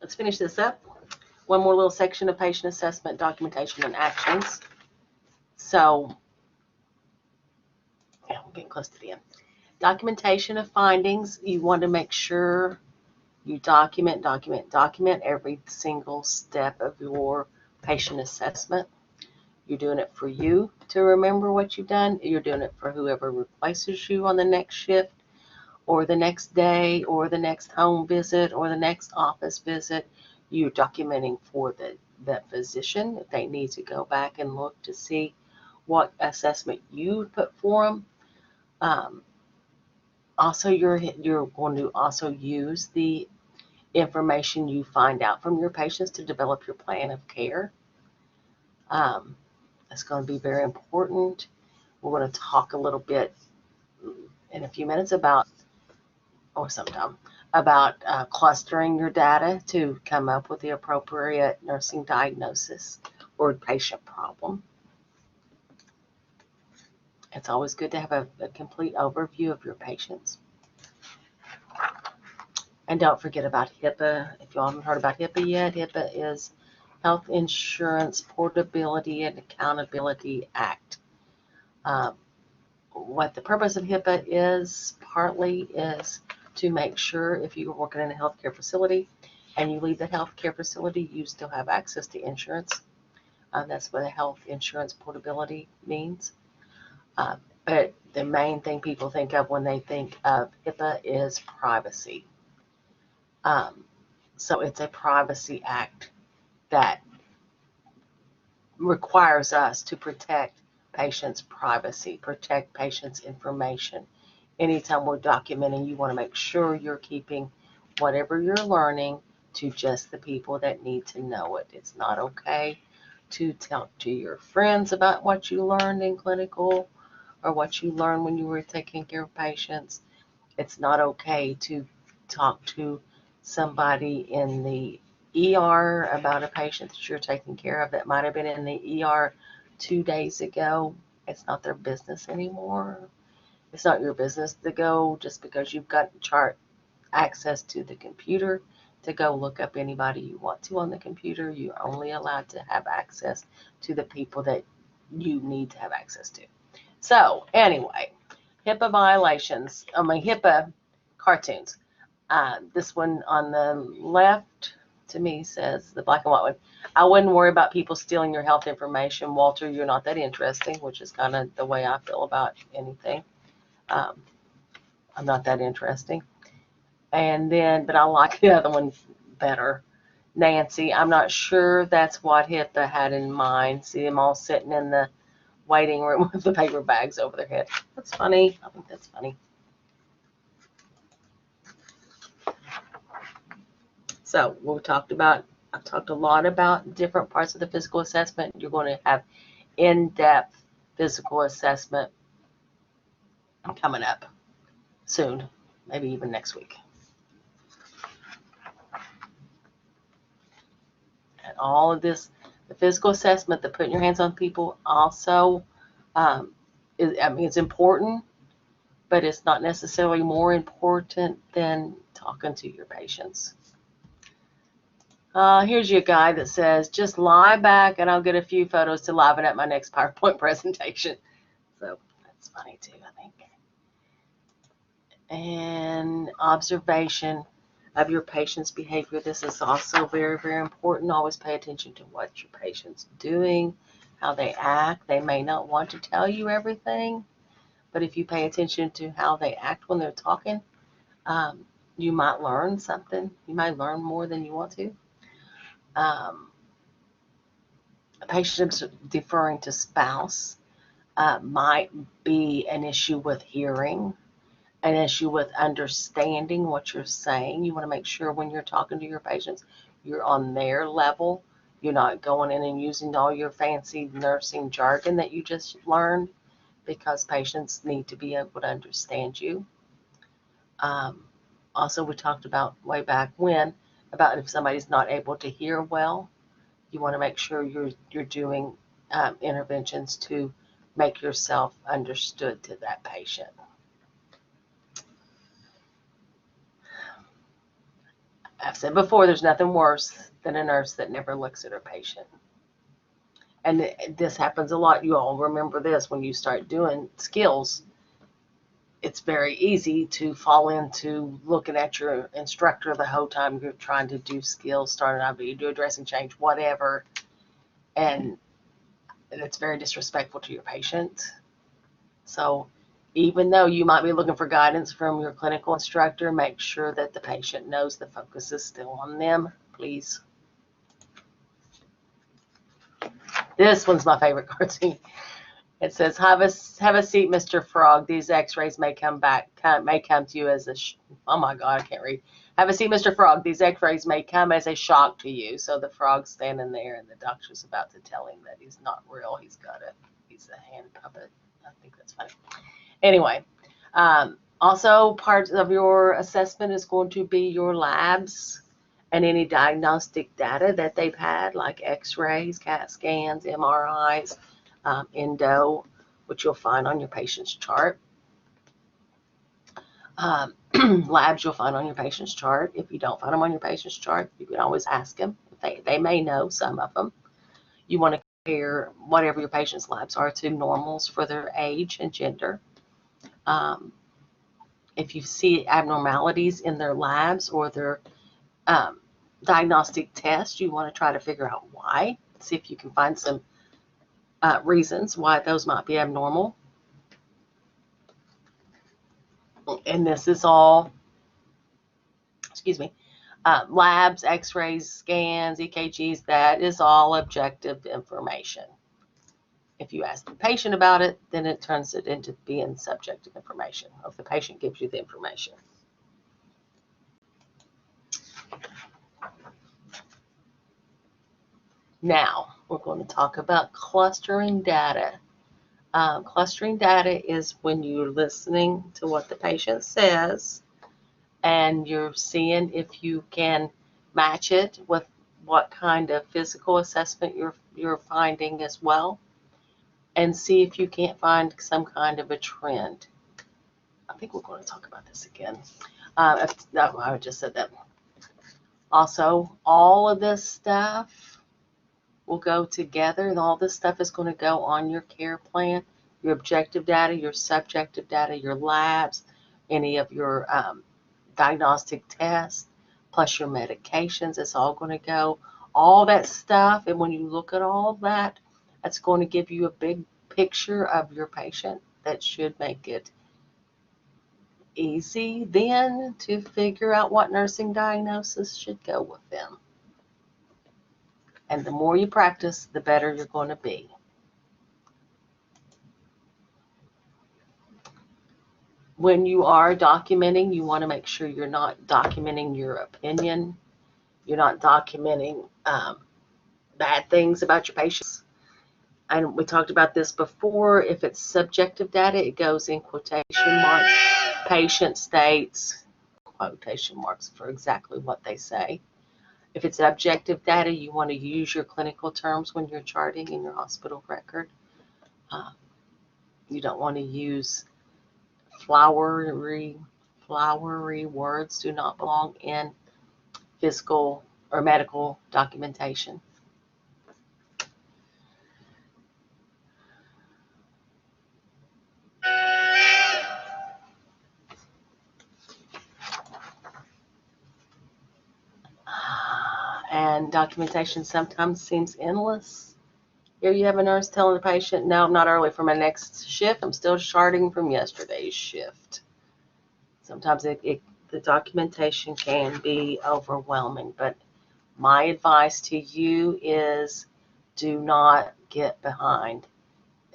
let's finish this up. One more little section of patient assessment, documentation, and actions. So, yeah, we're getting close to the end. Documentation of findings. You want to make sure you document every single step of your patient assessment. You're doing it for you to remember what you've done. You're doing it for whoever replaces you on the next shift or the next day or the next home visit or the next office visit. You're documenting for the physician if they need to go back and look to see what assessment you put for them. Also, you're going to also use the information you find out from your patients to develop your plan of care. That's going to be very important. We're going to talk a little bit in a few minutes about, or sometime, about clustering your data to come up with the appropriate nursing diagnosis or patient problem. It's always good to have a complete overview of your patients. And don't forget about HIPAA. If you haven't heard about HIPAA yet, HIPAA is Health Insurance Portability and Accountability Act. What the purpose of HIPAA is, partly is to make sure if you're working in a healthcare facility and you leave the healthcare facility, you still have access to insurance. That's what a health insurance portability means. But the main thing people think of when they think of HIPAA is privacy. So it's a privacy act that requires us to protect patients' privacy, protect patients' information. Anytime we're documenting, you want to make sure you're keeping whatever you're learning to just the people that need to know it. It's not okay to talk to your friends about what you learned in clinical or what you learned when you were taking care of patients. It's not okay to talk to somebody in the ER about a patient that you're taking care of that might have been in the ER 2 days ago. It's not their business anymore. It's not your business to go just because you've got access to the computer to go look up anybody you want to on the computer. You're only allowed to have access to the people that you need to have access to. So anyway, HIPAA violations. HIPAA cartoons. This one on the left to me says, the black and white one, I wouldn't worry about people stealing your health information. Walter, you're not that interesting, which is kind of the way I feel about anything. I'm not that interesting. And then, but I like the other one better. Nancy, I'm not sure that's what HIPAA had in mind. See them all sitting in the waiting room with the paper bags over their head. That's funny. I think that's funny. So I've talked a lot about different parts of the physical assessment. You're going to have in-depth physical assessment coming up soon, maybe even next week. And all of this, the physical assessment, the putting your hands on people also, it's important, but it's not necessarily more important than talking to your patients. Here's your guy that says, just lie back and I'll get a few photos to liven up my next PowerPoint presentation. So that's funny too, I think. And observation of your patient's behavior. This is also very, very important. Always pay attention to what your patient's doing, how they act. They may not want to tell you everything, but if you pay attention to how they act when they're talking, you might learn something. You might learn more than you want to. Patients deferring to spouse might be an issue with hearing, an issue with understanding what you're saying. You want to make sure when you're talking to your patients, you're on their level. You're not going in and using all your fancy nursing jargon that you just learned, because patients need to be able to understand you. Also, we talked about way back when about if somebody's not able to hear well, you want to make sure you're doing interventions to make yourself understood to that patient. I've said before, there's nothing worse than a nurse that never looks at her patient. And this happens a lot. You all remember this when you start doing skills. It's very easy to fall into looking at your instructor the whole time you're trying to do skills, start an IV, do a dressing change, whatever. And it's very disrespectful to your patient. So even though you might be looking for guidance from your clinical instructor, make sure that the patient knows the focus is still on them, please. This one's my favorite cartoon. It says, have a seat, Mr. Frog. These x-rays may come to you as a, oh my God, I can't read. Have a seat, Mr. Frog. These x-rays may come as a shock to you. So the frog's standing there and the doctor's about to tell him that he's not real. He's a hand puppet. I think that's funny. Anyway, also part of your assessment is going to be your labs and any diagnostic data that they've had, like x-rays, CAT scans, MRIs, endo, which you'll find on your patient's chart. Labs you'll find on your patient's chart. If you don't find them on your patient's chart, you can always ask them. They may know some of them. You want to compare whatever your patient's labs are to normals for their age and gender. If you see abnormalities in their labs or their diagnostic test, you want to try to figure out why. See if you can find some reasons why those might be abnormal. And this is all, labs, x-rays, scans, EKGs, that is all objective information. If you ask the patient about it, then it turns it into being subjective information, or if the patient gives you the information. Now, we're going to talk about clustering data. Clustering data is when you're listening to what the patient says and you're seeing if you can match it with what kind of physical assessment you're finding as well, and see if you can't find some kind of a trend. I think we're going to talk about this again. No, I just said that. Also, all of this stuff will go together, and all this stuff is going to go on your care plan, your objective data, your subjective data, your labs, any of your diagnostic tests, plus your medications. It's all going to go, all that stuff. And when you look at all that, that's going to give you a big picture of your patient that should make it easy then to figure out what nursing diagnosis should go with them. And the more you practice, the better you're going to be. When you are documenting, you want to make sure you're not documenting your opinion. You're not documenting bad things about your patients. And we talked about this before. If it's subjective data, it goes in quotation marks. Patient states, quotation marks for exactly what they say. If it's objective data, you want to use your clinical terms when you're charting in your hospital record. You don't want to use flowery words. Do not belong in physical or medical documentation. And documentation sometimes seems endless. Here you have a nurse telling the patient, no, I'm not early for my next shift. I'm still charting from yesterday's shift. Sometimes the documentation can be overwhelming, but my advice to you is do not get behind.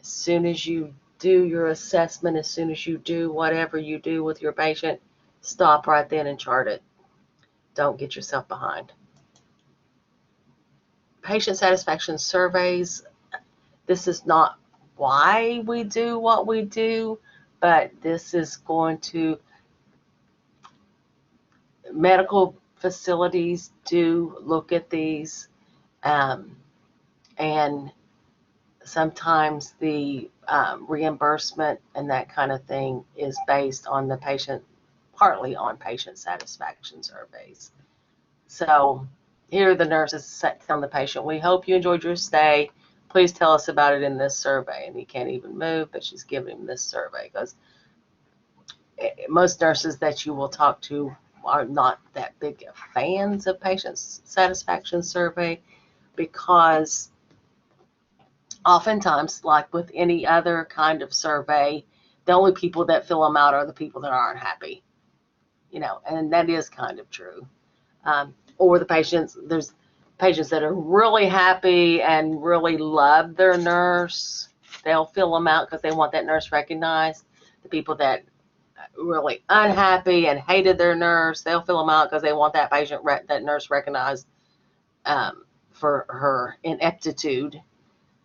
As soon as you do your assessment, as soon as you do whatever you do with your patient, stop right then and chart it. Don't get yourself behind. Patient satisfaction surveys, this is not why we do what we do, but this is going to, medical facilities do look at these, and sometimes the reimbursement and that kind of thing is based on the patient, partly on patient satisfaction surveys. So here the nurse is telling the patient, we hope you enjoyed your stay. Please tell us about it in this survey. And he can't even move, but she's giving him this survey because most nurses that you will talk to are not that big of fans of patient satisfaction survey, because oftentimes, like with any other kind of survey, the only people that fill them out are the people that aren't happy, and that is kind of true. Or there's patients that are really happy and really love their nurse. They'll fill them out because they want that nurse recognized. The people that are really unhappy and hated their nurse, they'll fill them out because they want that that nurse recognized for her ineptitude.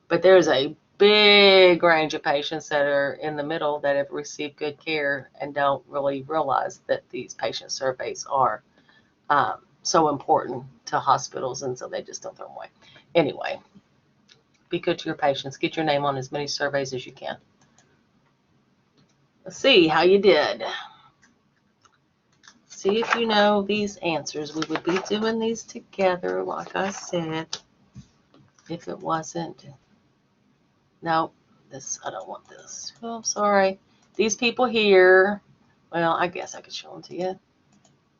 But there's a big range of patients that are in the middle that have received good care and don't really realize that these patient surveys are so important to hospitals, and so they just don't throw them away. Anyway, be good to your patients. Get your name on as many surveys as you can. Let's see how you did. See if you know these answers. We would be doing these together, like I said, if it wasn't. No, I don't want this. Oh, I'm sorry. These people here, well, I guess I could show them to you.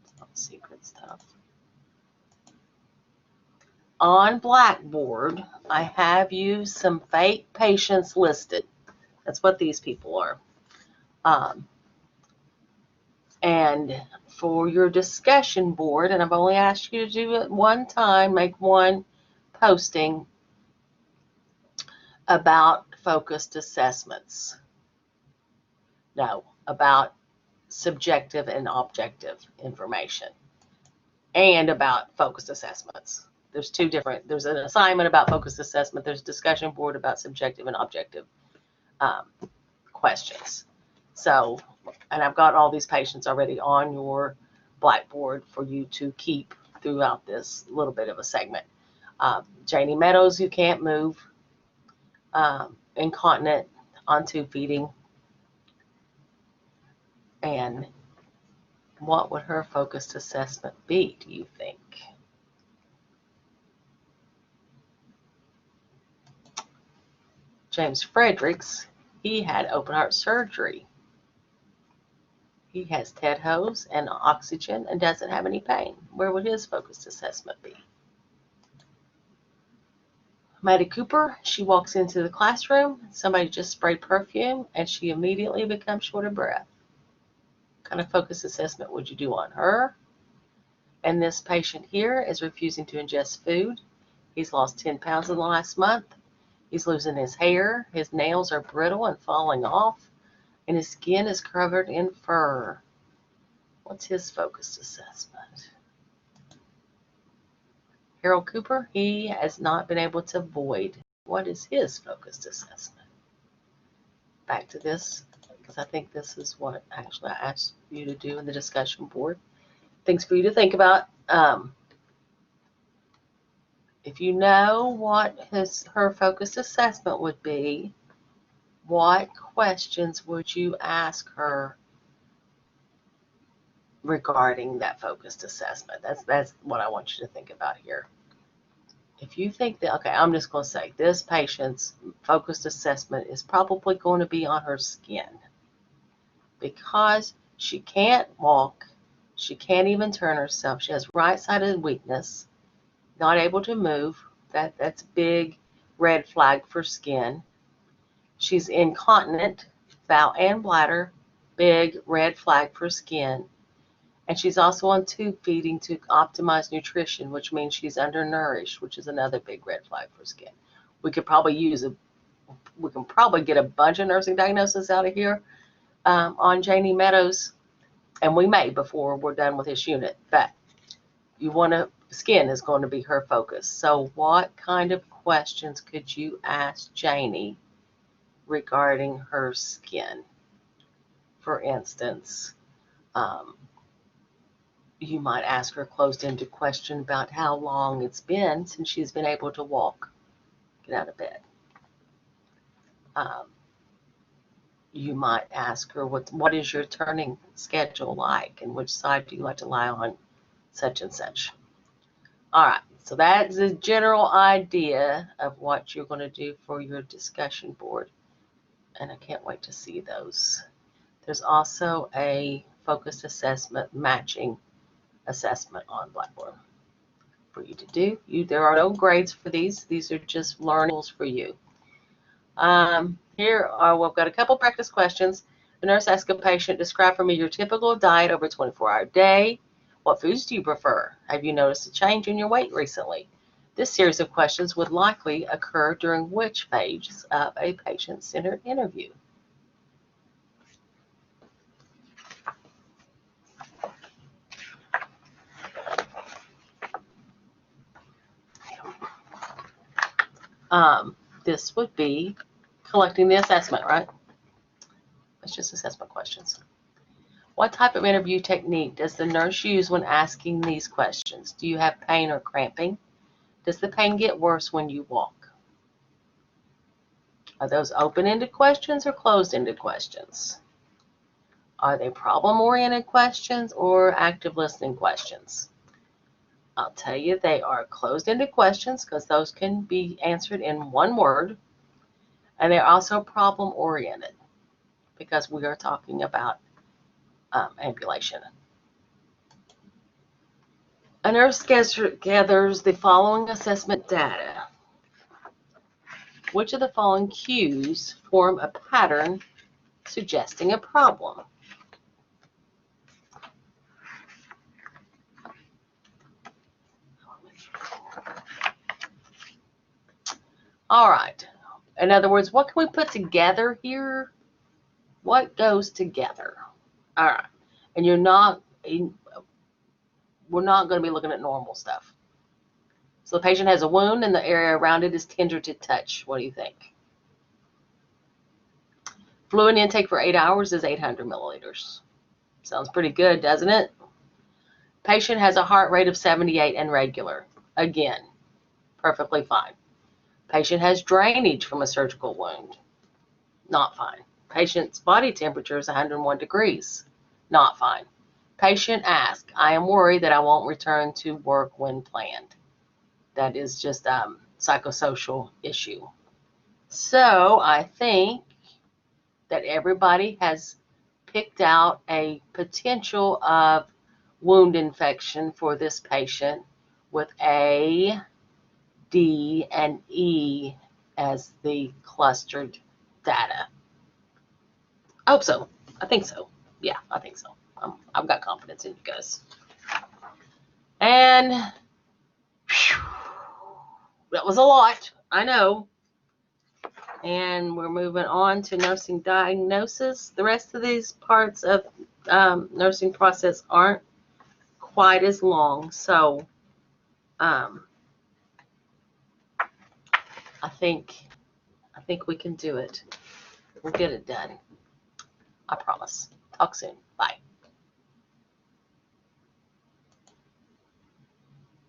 It's not secret stuff. On Blackboard, I have you some fake patients listed. That's what these people are. And for your discussion board, and I've only asked you to do it one time, make one posting about focused assessments. No, about subjective and objective information, and about focused assessments. There's there's an assignment about focused assessment, there's a discussion board about subjective and objective questions. So, and I've got all these patients already on your Blackboard for you to keep throughout this little bit of a segment. Janie Meadows, you can't move, incontinent on tube feeding, and what would her focused assessment be, do you think? James Fredericks, he had open heart surgery. He has TED hose and oxygen and doesn't have any pain. Where would his focused assessment be? Maddie Cooper, she walks into the classroom, somebody just sprayed perfume, and she immediately becomes short of breath. What kind of focused assessment would you do on her? And this patient here is refusing to ingest food. He's lost 10 pounds in the last month. He's losing his hair. His nails are brittle and falling off, and his skin is covered in fur. What's his focused assessment? Harold Cooper, he has not been able to void. What is his focused assessment? Back to this, because I think this is what actually I asked you to do in the discussion board. Things for you to think about. If you know what her focused assessment would be, what questions would you ask her regarding that focused assessment? That's what I want you to think about here. If you think that, okay, I'm just going to say this patient's focused assessment is probably going to be on her skin, because she can't walk, she can't even turn herself, she has right-sided weakness, not able to move. That's a big red flag for skin. She's incontinent, bowel and bladder, big red flag for skin. And she's also on tube feeding to optimize nutrition, which means she's undernourished, which is another big red flag for skin. We can probably get a bunch of nursing diagnoses out of here on Janie Meadows, and we may before we're done with this unit. But skin is going to be her focus. So what kind of questions could you ask Janie regarding her skin? For instance, you might ask her a closed-ended question about how long it's been since she's been able to walk, get out of bed. You might ask her, what is your turning schedule like, and which side do you like to lie on, such and such. All right, so that's the general idea of what you're going to do for your discussion board. And I can't wait to see those. There's also a focused assessment matching assessment on Blackboard for you to do. There are no grades for these. These are just learning tools for you. We've got a couple practice questions. The nurse asks a patient, describe for me your typical diet over a 24-hour day. What foods do you prefer? Have you noticed a change in your weight recently? This series of questions would likely occur during which phase of a patient-centered interview? This would be collecting the assessment, right? It's just assessment questions. What type of interview technique does the nurse use when asking these questions? Do you have pain or cramping? Does the pain get worse when you walk? Are those open-ended questions or closed-ended questions? Are they problem-oriented questions or active listening questions? I'll tell you they are closed-ended questions because those can be answered in one word. And they're also problem-oriented because we are talking about ambulation. A nurse gathers the following assessment data. Which of the following cues form a pattern suggesting a problem? All right. In other words, what can we put together here? What goes together? All right. And we're not going to be looking at normal stuff. So the patient has a wound and the area around it is tender to touch. What do you think? Fluid intake for 8 hours is 800 milliliters. Sounds pretty good, doesn't it? Patient has a heart rate of 78 and regular. Again, perfectly fine. Patient has drainage from a surgical wound. Not fine. Patient's body temperature is 101 degrees. Not fine. Patient asks, I am worried that I won't return to work when planned. That is just a psychosocial issue. So I think that everybody has picked out a potential of wound infection for this patient with A, D, and E as the clustered data. I hope so. I think so. Yeah, I think so. I've got confidence in you guys. And whew, that was a lot, I know. And we're moving on to nursing diagnosis. The rest of these parts of nursing process aren't quite as long. So I think we can do it. We'll get it done. I promise. Talk soon. Bye.